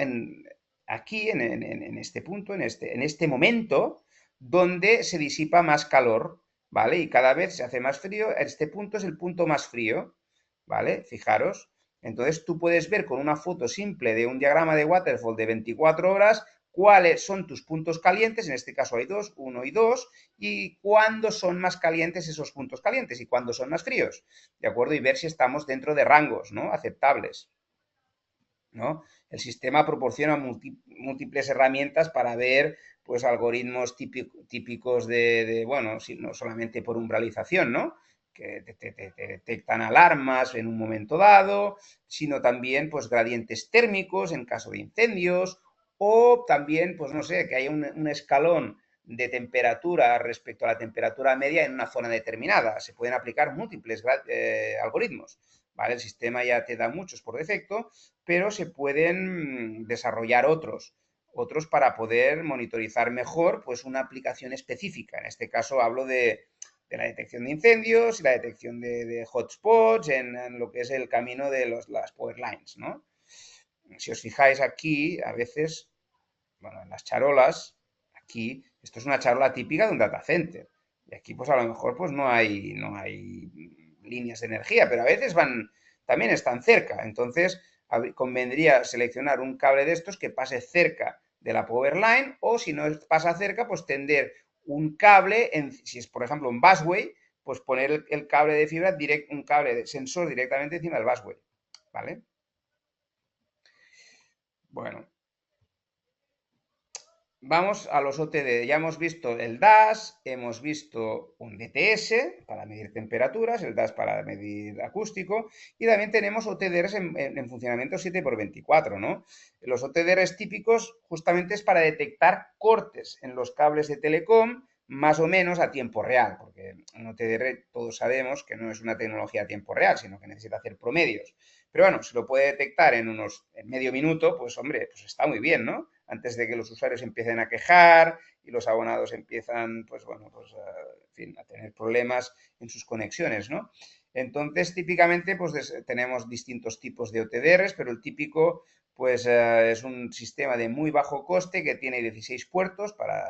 aquí, en este punto, en este momento, donde se disipa más calor, ¿vale? Y cada vez se hace más frío. Este punto es el punto más frío, ¿vale? Fijaros. Entonces tú puedes ver con una foto simple de un diagrama de waterfall de 24 horas cuáles son tus puntos calientes, en este caso hay dos, uno y dos, y cuándo son más calientes esos puntos calientes y cuándo son más fríos, ¿de acuerdo? Y ver si estamos dentro de rangos, ¿no? Aceptables, ¿no? El sistema proporciona múltiples herramientas para ver pues algoritmos típicos bueno, no solamente por umbralización, ¿no? Que te detectan alarmas en un momento dado, sino también pues gradientes térmicos en caso de incendios o también, pues no sé, que haya un escalón de temperatura respecto a la temperatura media en una zona determinada. Se pueden aplicar múltiples algoritmos, ¿vale? El sistema ya te da muchos por defecto, pero se pueden desarrollar otros para poder monitorizar mejor pues una aplicación específica. En este caso hablo de la detección de incendios y la detección de hotspots en lo que es el camino de las power lines, ¿no? Si os fijáis aquí, a veces, bueno, en las charolas, aquí, esto es una charola típica de un data center. Y aquí, pues a lo mejor, pues no hay líneas de energía, pero a veces también están cerca. Entonces, convendría seleccionar un cable de estos que pase cerca de la power line o si no pasa cerca, pues tender un cable, si es por ejemplo un busway, pues poner el cable de fibra, un cable de sensor directamente encima del busway, ¿vale? Bueno, vamos a los OTD. Ya hemos visto el DAS, hemos visto un DTS para medir temperaturas, el DAS para medir acústico y también tenemos OTDRs en funcionamiento 7x24, ¿no? Los OTDRs típicos justamente es para detectar cortes en los cables de telecom, más o menos a tiempo real, porque un OTDR todos sabemos que no es una tecnología a tiempo real, sino que necesita hacer promedios. Pero bueno, si lo puede detectar en medio minuto, pues hombre, pues está muy bien, ¿no? Antes de que los usuarios empiecen a quejar y los abonados empiezan, pues bueno, pues en fin, a tener problemas en sus conexiones, ¿no? Entonces, típicamente, pues tenemos distintos tipos de OTDRs, pero el típico, pues es un sistema de muy bajo coste que tiene 16 puertos para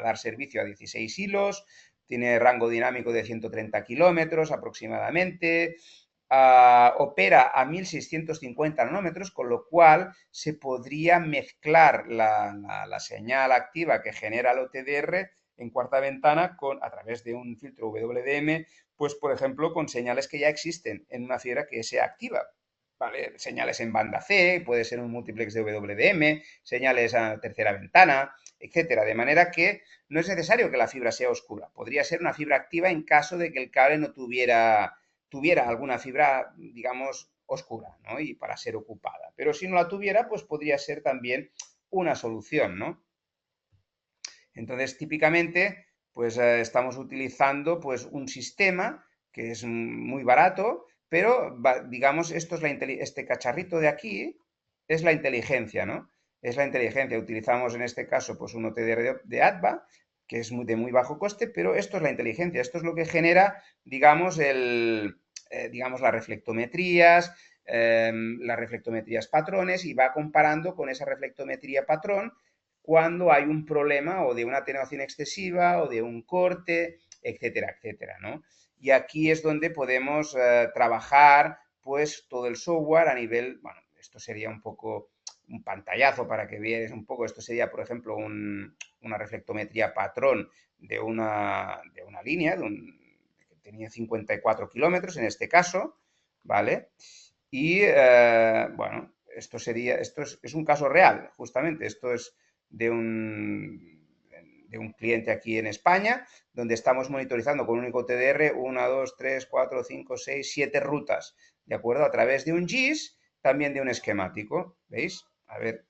dar servicio a 16 hilos, tiene rango dinámico de 130 kilómetros aproximadamente, opera a 1650 nanómetros, con lo cual se podría mezclar la señal activa que genera el OTDR en cuarta ventana a través de un filtro WDM, pues por ejemplo con señales que ya existen en una fibra que sea activa. ¿Vale? Señales en banda C, puede ser un multiplex de WDM, señales a tercera ventana, etcétera. De manera que no es necesario que la fibra sea oscura. Podría ser una fibra activa en caso de que el cable no tuviera alguna fibra, digamos, oscura, ¿no? Y para ser ocupada. Pero si no la tuviera, pues podría ser también una solución, ¿no? Entonces, típicamente, pues estamos utilizando pues un sistema que es muy barato, pero digamos, este cacharrito de aquí es la inteligencia, ¿no? Es la inteligencia. Utilizamos en este caso pues un OTDR de ADVA, que es de muy bajo coste, pero esto es la inteligencia. Esto es lo que genera, digamos, digamos las reflectometrías patrones y va comparando con esa reflectometría patrón cuando hay un problema o de una atenuación excesiva o de un corte, etcétera, etcétera, ¿no? Y aquí es donde podemos trabajar pues todo el software a nivel, bueno, esto sería un poco un pantallazo para que veáis un poco, esto sería por ejemplo una reflectometría patrón de una línea, que tenía 54 kilómetros en este caso, ¿vale? Y bueno, esto es un caso real, justamente, esto es de un cliente aquí en España, donde estamos monitorizando con un único TDR 1, 2, 3, 4, 5, 6, 7 rutas, ¿de acuerdo? A través de un GIS, también de un esquemático, ¿veis? A ver,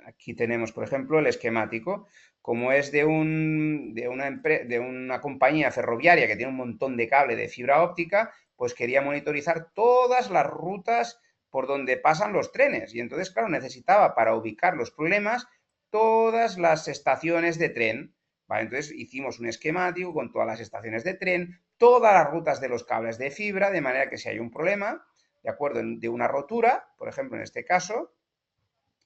aquí tenemos, por ejemplo, el esquemático. Como es de una compañía ferroviaria que tiene un montón de cable de fibra óptica, pues quería monitorizar todas las rutas por donde pasan los trenes. Y entonces, claro, necesitaba para ubicar los problemas todas las estaciones de tren. ¿Vale? Entonces hicimos un esquemático con todas las estaciones de tren, todas las rutas de los cables de fibra, de manera que si hay un problema, de acuerdo, de una rotura, por ejemplo, en este caso,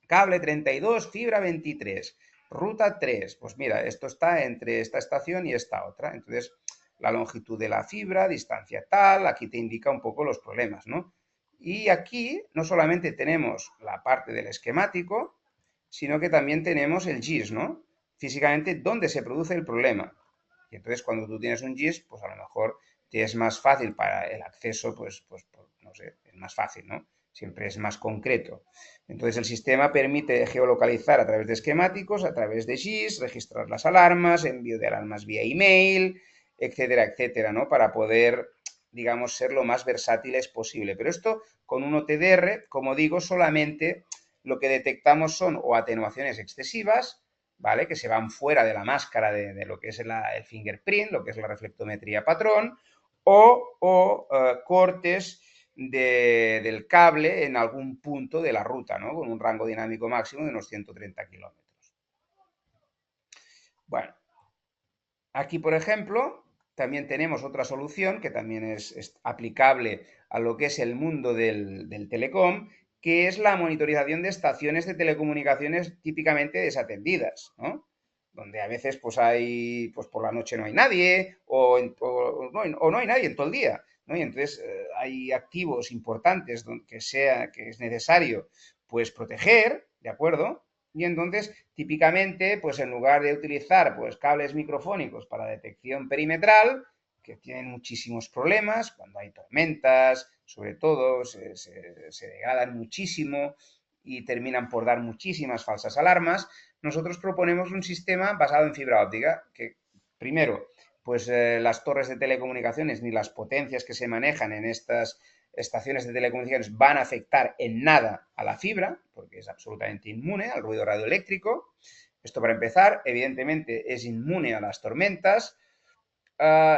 cable 32, fibra 23, ruta 3. Pues mira, esto está entre esta estación y esta otra. Entonces, la longitud de la fibra, distancia tal, aquí te indica un poco los problemas, ¿no? Y aquí no solamente tenemos la parte del esquemático, sino que también tenemos el GIS, ¿no? Físicamente, dónde se produce el problema. Y entonces, cuando tú tienes un GIS, pues a lo mejor te es más fácil para el acceso, pues no sé, es más fácil, ¿no? Siempre es más concreto. Entonces el sistema permite geolocalizar a través de esquemáticos, a través de GIS, registrar las alarmas, envío de alarmas vía email, etcétera, etcétera, ¿no? Para poder, digamos, ser lo más versátiles posible. Pero esto con un OTDR, como digo, solamente lo que detectamos son o atenuaciones excesivas, ¿vale? Que se van fuera de la máscara de lo que es el fingerprint, lo que es la reflectometría patrón, o cortes del cable en algún punto de la ruta, ¿no? Con un rango dinámico máximo de unos 130 kilómetros. Bueno, aquí, por ejemplo, también tenemos otra solución que también es aplicable a lo que es el mundo del telecom, que es la monitorización de estaciones de telecomunicaciones típicamente desatendidas, ¿no? Donde a veces pues pues por la noche no hay nadie o no hay nadie en todo el día, ¿no? Y entonces hay activos importantes que es necesario pues proteger, ¿de acuerdo? Y entonces, típicamente, pues en lugar de utilizar pues, cables microfónicos para detección perimetral, que tienen muchísimos problemas, cuando hay tormentas, sobre todo, se degradan muchísimo y terminan por dar muchísimas falsas alarmas, nosotros proponemos un sistema basado en fibra óptica, que primero, pues las torres de telecomunicaciones ni las potencias que se manejan en estas estaciones de telecomunicaciones van a afectar en nada a la fibra, porque es absolutamente inmune al ruido radioeléctrico, Esto para empezar, evidentemente es inmune a las tormentas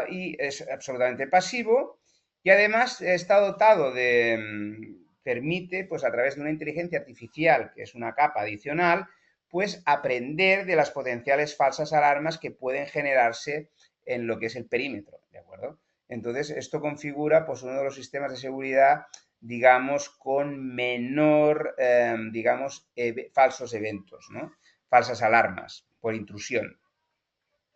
y es absolutamente pasivo y además está dotado de, permite, pues a través de una inteligencia artificial, que es una capa adicional, pues aprender de las potenciales falsas alarmas que pueden generarse en lo que es el perímetro, ¿de acuerdo? Entonces, esto configura pues uno de los sistemas de seguridad, digamos, con menor, digamos, falsos eventos, ¿no? Falsas alarmas por intrusión.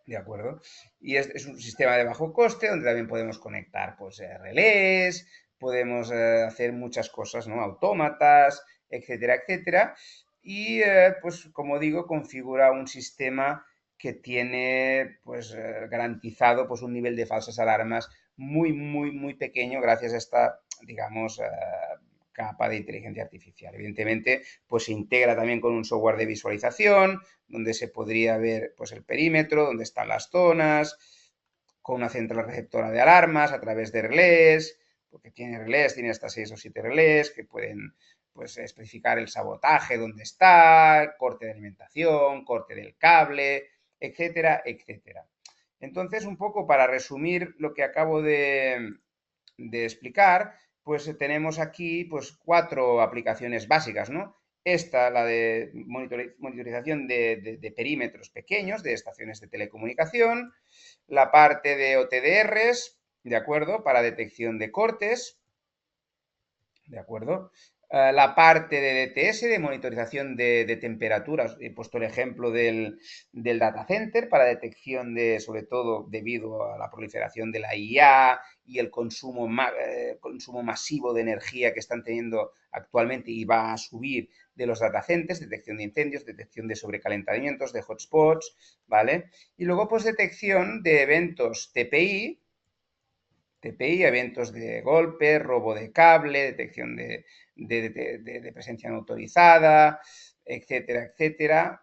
¿De acuerdo? Y es un sistema de bajo coste donde también podemos conectar pues, relés, podemos hacer muchas cosas, ¿no? Autómatas, etcétera, etcétera. Y pues como digo, configura un sistema que tiene pues garantizado pues un nivel de falsas alarmas muy, muy, muy pequeño gracias a esta, digamos, capa de inteligencia artificial. Evidentemente, pues se integra también con un software de visualización, donde se podría ver pues, el perímetro, donde están las zonas, con una central receptora de alarmas a través de relés, porque tiene relés, tiene hasta 6 o 7 relés que pueden pues, especificar el sabotaje, dónde está, corte de alimentación, corte del cable, etcétera, etcétera. Entonces, un poco para resumir lo que acabo de explicar, pues tenemos aquí pues 4 aplicaciones básicas, ¿no? Esta, la de monitorización de perímetros pequeños, de estaciones de telecomunicación, la parte de OTDRs, ¿de acuerdo? Para detección de cortes, ¿de acuerdo? La parte de DTS, de monitorización de temperaturas, he puesto el ejemplo del data center para detección de, sobre todo debido a la proliferación de la IA y el consumo masivo de energía que están teniendo actualmente y va a subir de los data centers, detección de incendios, detección de sobrecalentamientos, de hotspots, ¿vale? Y luego, pues, detección de eventos TPI, eventos de golpe, robo de cable, detección de presencia no autorizada, etcétera, etcétera,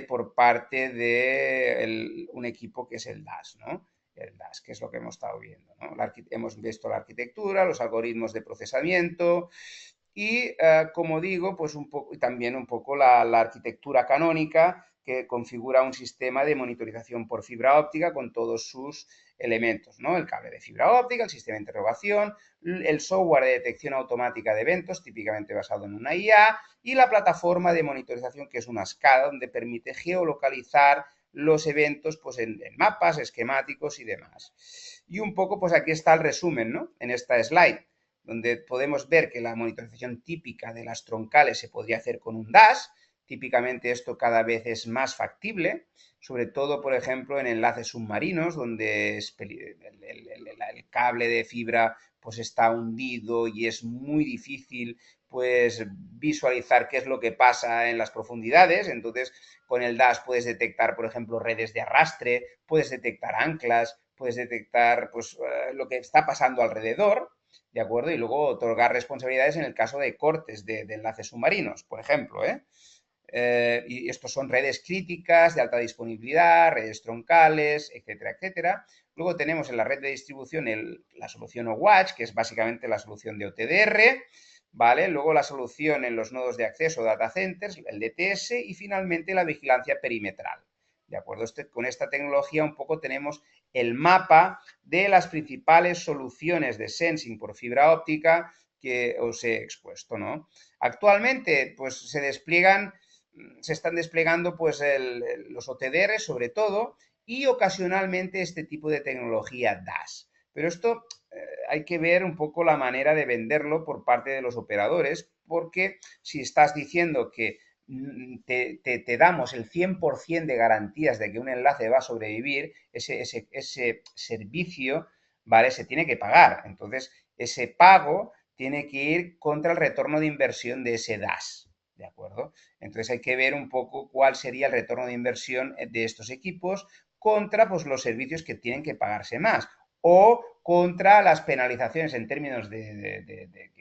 por parte de un equipo que es el DAS, ¿no? El DAS, que es lo que hemos estado viendo, ¿no? Hemos visto la arquitectura, los algoritmos de procesamiento y, como digo, pues un poco, también un poco la arquitectura canónica que configura un sistema de monitorización por fibra óptica con todos sus elementos, ¿no? El cable de fibra óptica, el sistema de interrogación, el software de detección automática de eventos, típicamente basado en una IA, y la plataforma de monitorización, que es una SCADA, donde permite geolocalizar los eventos pues, en mapas, esquemáticos y demás. Y un poco, pues aquí está el resumen, ¿no? En esta slide, donde podemos ver que la monitorización típica de las troncales se podría hacer con un DAS. Típicamente esto cada vez es más factible, sobre todo, por ejemplo, en enlaces submarinos, donde el cable de fibra pues está hundido y es muy difícil pues visualizar qué es lo que pasa en las profundidades. Entonces, con el DAS puedes detectar, por ejemplo, redes de arrastre, puedes detectar anclas, puedes detectar pues lo que está pasando alrededor, ¿de acuerdo? Y luego otorgar responsabilidades en el caso de cortes de enlaces submarinos, por ejemplo, ¿eh? Y estos son redes críticas de alta disponibilidad, redes troncales, etcétera, etcétera. Luego tenemos en la red de distribución la solución OWatch, que es básicamente la solución de OTDR, ¿vale? Luego la solución en los nodos de acceso data centers, el DTS, y finalmente la vigilancia perimetral. ¿De acuerdo? Con esta tecnología un poco tenemos el mapa de las principales soluciones de sensing por fibra óptica que os he expuesto, ¿no? Actualmente, pues se están desplegando pues los OTDR sobre todo y ocasionalmente este tipo de tecnología DAS. Pero esto hay que ver un poco la manera de venderlo por parte de los operadores, porque si estás diciendo que te damos el 100% de garantías de que un enlace va a sobrevivir, ese servicio, ¿vale? Se tiene que pagar. Entonces, ese pago tiene que ir contra el retorno de inversión de ese DAS. ¿De acuerdo? Entonces hay que ver un poco cuál sería el retorno de inversión de estos equipos contra pues, los servicios que tienen que pagarse más o contra las penalizaciones en términos de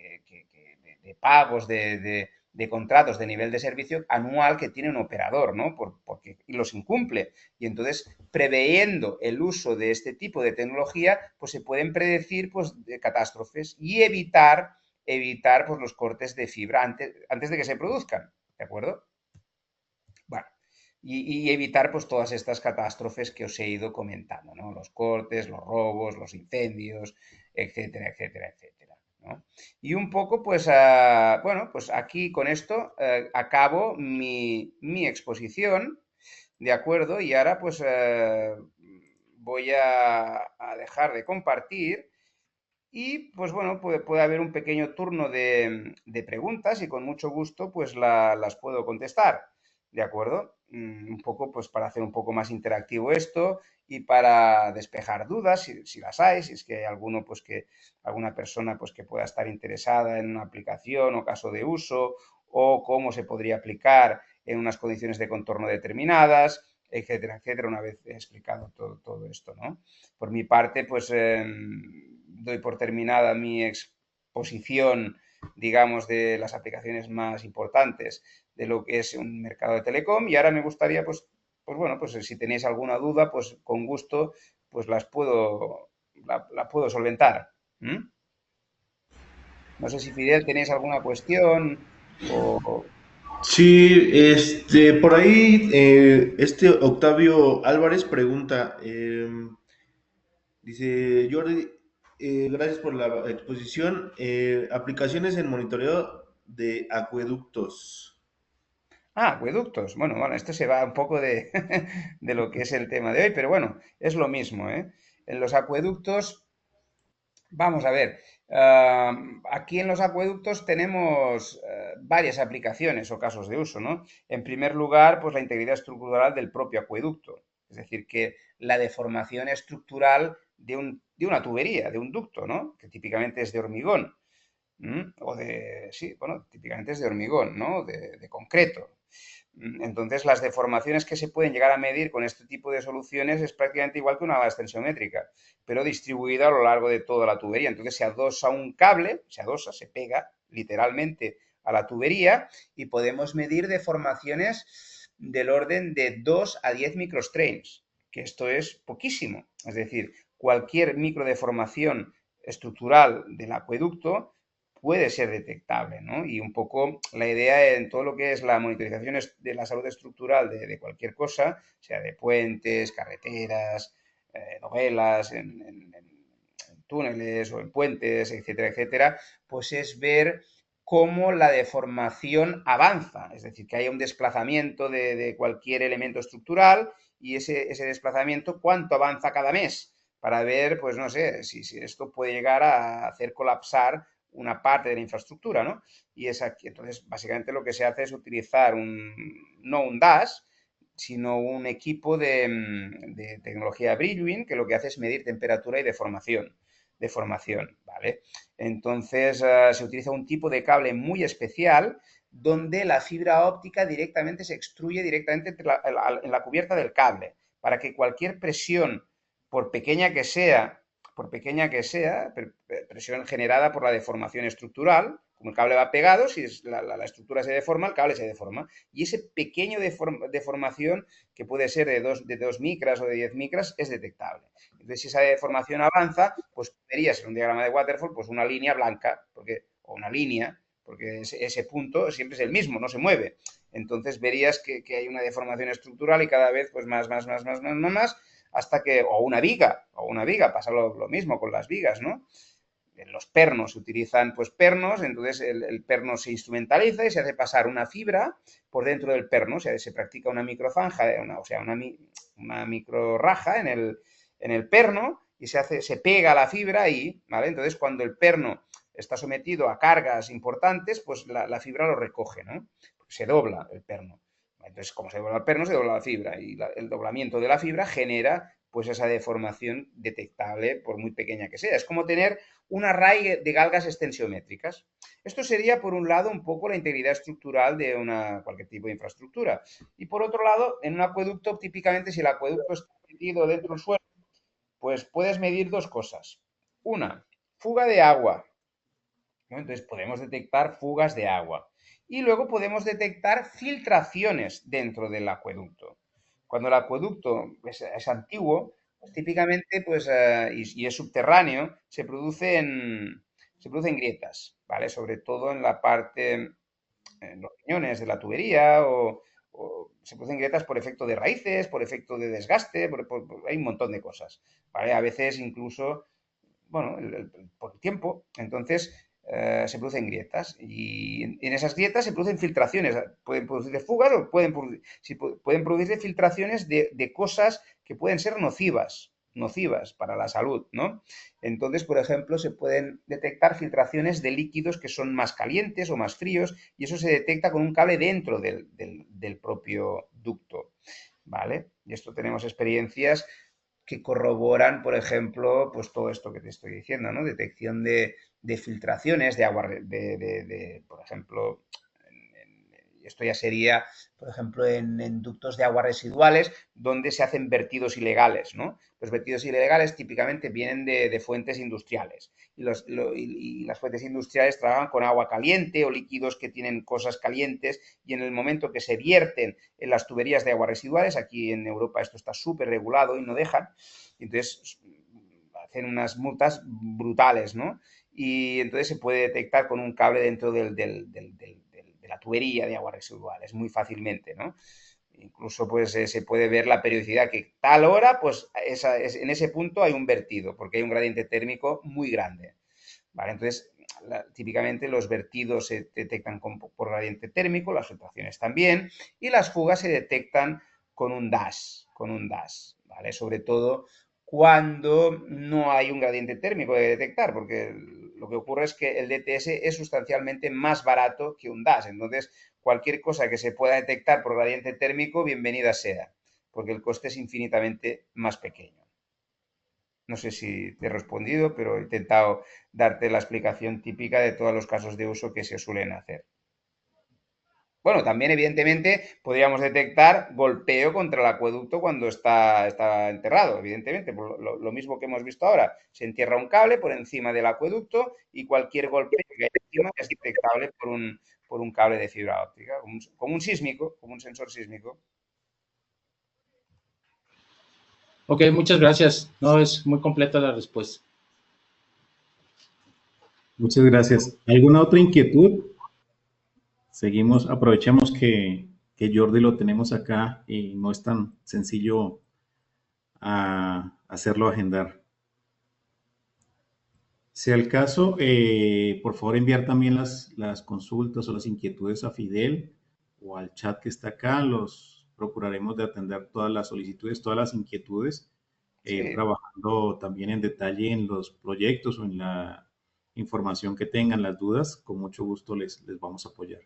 pagos de contratos de nivel de servicio anual que tiene un operador, ¿no? Porque los incumple. Y entonces, preveyendo el uso de este tipo de tecnología, pues se pueden predecir pues, catástrofes y evitar pues, los cortes de fibra antes de que se produzcan. ¿De acuerdo? Bueno, y evitar pues todas estas catástrofes que os he ido comentando, ¿no? Los cortes, los robos, los incendios, etcétera, etcétera, etcétera, ¿no? Y un poco, pues, bueno, pues aquí con esto acabo mi exposición, ¿de acuerdo? Y ahora, pues, voy a dejar de compartir y, pues bueno, puede haber un pequeño turno de preguntas y con mucho gusto, pues las puedo contestar, ¿de acuerdo? Un poco, pues para hacer un poco más interactivo esto y para despejar dudas, si las hay, si es que hay alguno, pues que, alguna persona, pues que pueda estar interesada en una aplicación o caso de uso, o cómo se podría aplicar en unas condiciones de contorno determinadas, etcétera, etcétera, una vez he explicado todo esto, ¿no? Por mi parte, pues doy por terminada mi exposición, digamos, de las aplicaciones más importantes de lo que es un mercado de telecom y ahora me gustaría, pues bueno, pues si tenéis alguna duda, pues con gusto, pues la puedo solventar. ¿Mm? No sé si Fidel tenéis alguna cuestión o... Sí, por ahí, Octavio Álvarez pregunta, dice Jordi, gracias por la exposición, aplicaciones en monitoreo de acueductos. Acueductos. Bueno, esto se va un poco de, de lo que es el tema de hoy, pero bueno, es lo mismo, ¿eh? En los acueductos vamos a ver, aquí en los acueductos tenemos varias aplicaciones o casos de uso, ¿no? En primer lugar, pues la integridad estructural del propio acueducto, es decir, que la deformación estructural de una tubería, de un ducto, ¿no? Que típicamente es de hormigón. O de, sí, bueno, típicamente es de hormigón, ¿no? De concreto. Entonces, las deformaciones que se pueden llegar a medir con este tipo de soluciones es prácticamente igual que una base tensiométrica, pero distribuida a lo largo de toda la tubería. Entonces, se adosa un cable, se adosa, se pega literalmente a la tubería y podemos medir deformaciones del orden de 2 a 10 microstrains, que esto es poquísimo. Es decir, cualquier microdeformación estructural del acueducto puede ser detectable, ¿no? Y un poco la idea en todo lo que es la monitorización de la salud estructural de cualquier cosa, sea de puentes, carreteras, novelas, en túneles o en puentes, etcétera, etcétera, pues es ver cómo la deformación avanza, es decir, que haya un desplazamiento de cualquier elemento estructural y ese desplazamiento cuánto avanza cada mes para ver, pues no sé, si esto puede llegar a hacer colapsar una parte de la infraestructura, ¿no? Y es aquí, entonces, básicamente lo que se hace es utilizar no un DAS, sino un equipo de tecnología Bridgewin que lo que hace es medir temperatura y deformación, ¿vale? Entonces, se utiliza un tipo de cable muy especial donde la fibra óptica directamente se extruye directamente en la cubierta del cable, para que cualquier presión, por pequeña que sea, presión generada por la deformación estructural, como el cable va pegado, si la estructura se deforma, el cable se deforma. Y ese pequeño deformación, que puede ser de 2 micras o de 10 micras, es detectable. Entonces, si esa deformación avanza, pues verías en un diagrama de Waterfall pues una línea blanca, o una línea, porque ese punto siempre es el mismo, no se mueve. Entonces verías que hay una deformación estructural y cada vez pues más, hasta que, o una viga, pasa lo mismo con las vigas, ¿no? En los pernos se utilizan pues pernos, entonces el perno se instrumentaliza y se hace pasar una fibra por dentro del perno, o sea, se practica una microzanja, o sea, una micro raja en el perno y se pega la fibra ahí, ¿vale? Entonces cuando el perno está sometido a cargas importantes, pues la fibra lo recoge, ¿no? Se dobla el perno. Entonces, como se dobla el perno, se dobla la fibra y el doblamiento de la fibra genera pues esa deformación detectable por muy pequeña que sea. Es como tener un array de galgas extensiométricas. Esto sería, por un lado, un poco la integridad estructural de cualquier tipo de infraestructura. Y por otro lado, en un acueducto, típicamente, si el acueducto está metido dentro del suelo, pues puedes medir dos cosas. Una, fuga de agua, ¿no? Entonces podemos detectar fugas de agua. Y luego podemos detectar filtraciones dentro del acueducto. Cuando el acueducto es antiguo, pues típicamente pues, y es subterráneo, se producen grietas, ¿vale? Sobre todo en la parte, en los piñones de la tubería se producen grietas por efecto de raíces, por efecto de desgaste, hay un montón de cosas, ¿vale? A veces incluso, bueno, por el tiempo. Entonces, se producen grietas y en esas grietas se producen filtraciones. Pueden producirse fugas o pueden producirse filtraciones de cosas que pueden ser nocivas para la salud, ¿no? Entonces, por ejemplo, se pueden detectar filtraciones de líquidos que son más calientes o más fríos y eso se detecta con un cable dentro del propio ducto, ¿vale? Y esto tenemos experiencias que corroboran, por ejemplo, pues todo esto que te estoy diciendo, ¿no? Detección de filtraciones de agua, por ejemplo, esto ya sería, por ejemplo, en ductos de aguas residuales donde se hacen vertidos ilegales, ¿no? Los vertidos ilegales típicamente vienen de fuentes industriales y las fuentes industriales trabajan con agua caliente o líquidos que tienen cosas calientes y en el momento que se vierten en las tuberías de aguas residuales, aquí en Europa esto está súper regulado y no dejan, entonces hacen unas multas brutales, ¿no? Y entonces se puede detectar con un cable dentro de la tubería de aguas residuales muy fácilmente, ¿no? Incluso pues se puede ver la periodicidad que tal hora, pues en ese punto hay un vertido, porque hay un gradiente térmico muy grande. ¿Vale? Entonces, típicamente los vertidos se detectan por gradiente térmico, las filtraciones también, y las fugas se detectan con un DAS, ¿vale? Sobre todo cuando no hay un gradiente térmico de detectar, porque lo que ocurre es que el DTS es sustancialmente más barato que un DAS, entonces cualquier cosa que se pueda detectar por gradiente térmico, bienvenida sea, porque el coste es infinitamente más pequeño. No sé si te he respondido, pero he intentado darte la explicación típica de todos los casos de uso que se suelen hacer. Bueno, también evidentemente podríamos detectar golpeo contra el acueducto cuando está enterrado, evidentemente. Lo mismo que hemos visto ahora, se entierra un cable por encima del acueducto y cualquier golpeo que hay encima es detectable por un cable de fibra óptica, como un sísmico, como un sensor sísmico. Ok, muchas gracias. No, es muy completa la respuesta. Muchas gracias. ¿Alguna otra inquietud? Seguimos, aprovechemos que Jordi lo tenemos acá y no es tan sencillo hacerlo agendar. Si al caso, por favor enviar también las consultas o las inquietudes a Fidel o al chat que está acá. Los procuraremos de atender todas las solicitudes, todas las inquietudes, Sí, trabajando también en detalle en los proyectos o en la información que tengan, las dudas. Con mucho gusto les vamos a apoyar.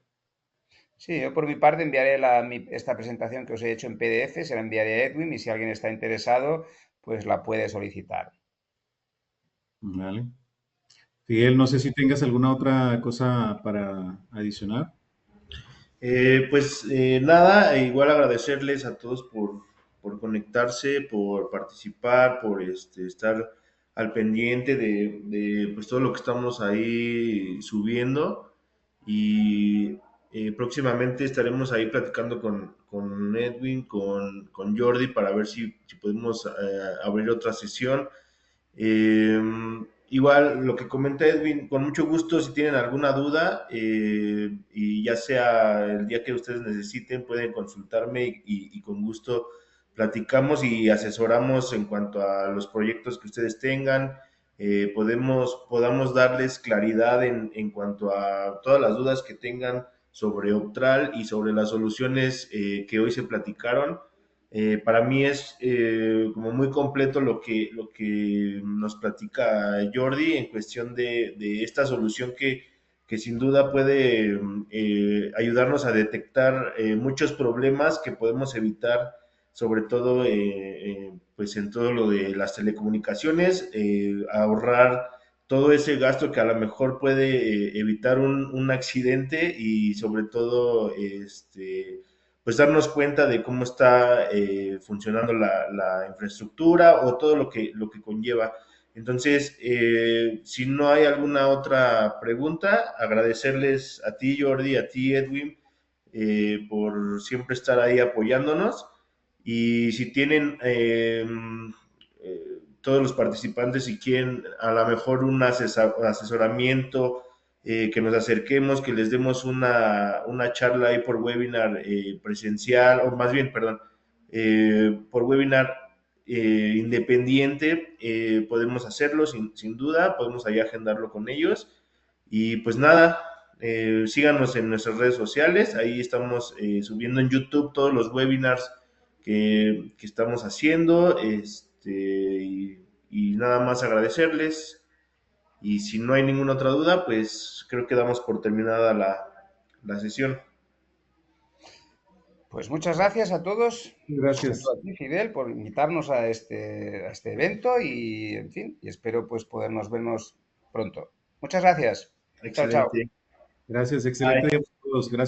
sí, yo por mi parte enviaré esta presentación que os he hecho en PDF, se la enviaré a Edwin y si alguien está interesado, pues la puede solicitar. ¿Vale? Fidel, no sé si tengas alguna otra cosa para adicionar. Nada, igual agradecerles a todos por conectarse, por participar, por estar al pendiente de pues, todo lo que estamos ahí subiendo y próximamente estaremos ahí platicando con Edwin, con Jordi para ver si podemos abrir otra sesión. Igual lo que comenta Edwin, con mucho gusto, si tienen alguna duda, y ya sea el día que ustedes necesiten, pueden consultarme y con gusto platicamos y asesoramos en cuanto a los proyectos que ustedes tengan. Podamos darles claridad en cuanto a todas las dudas que tengan sobre Optral y sobre las soluciones que hoy se platicaron. Para mí es como muy completo lo que nos platica Jordi en cuestión de esta solución que sin duda puede ayudarnos a detectar muchos problemas que podemos evitar, sobre todo pues en todo lo de las telecomunicaciones, ahorrar todo ese gasto que a lo mejor puede evitar un accidente y sobre todo pues darnos cuenta de cómo está funcionando la infraestructura o todo lo que conlleva. Entonces, si no hay alguna otra pregunta, agradecerles a ti, Jordi, a ti, Edwin, por siempre estar ahí apoyándonos. Y si tienen todos los participantes, si quieren a lo mejor un asesoramiento que nos acerquemos, que les demos una charla ahí por webinar presencial, o más bien, perdón, por webinar independiente, podemos hacerlo sin duda, podemos ahí agendarlo con ellos. Y pues nada, síganos en nuestras redes sociales, ahí estamos subiendo en YouTube todos los webinars que estamos haciendo, y nada más agradecerles. Y si no hay ninguna otra duda, pues creo que damos por terminada la sesión. Pues muchas gracias a todos, sobre Gracias. todo a ti, Fidel, por invitarnos a este evento y, en fin, y espero pues podernos vernos pronto. Muchas gracias. Chao, chao. Excelente. Gracias, excelente Bye. día a todos. Gracias.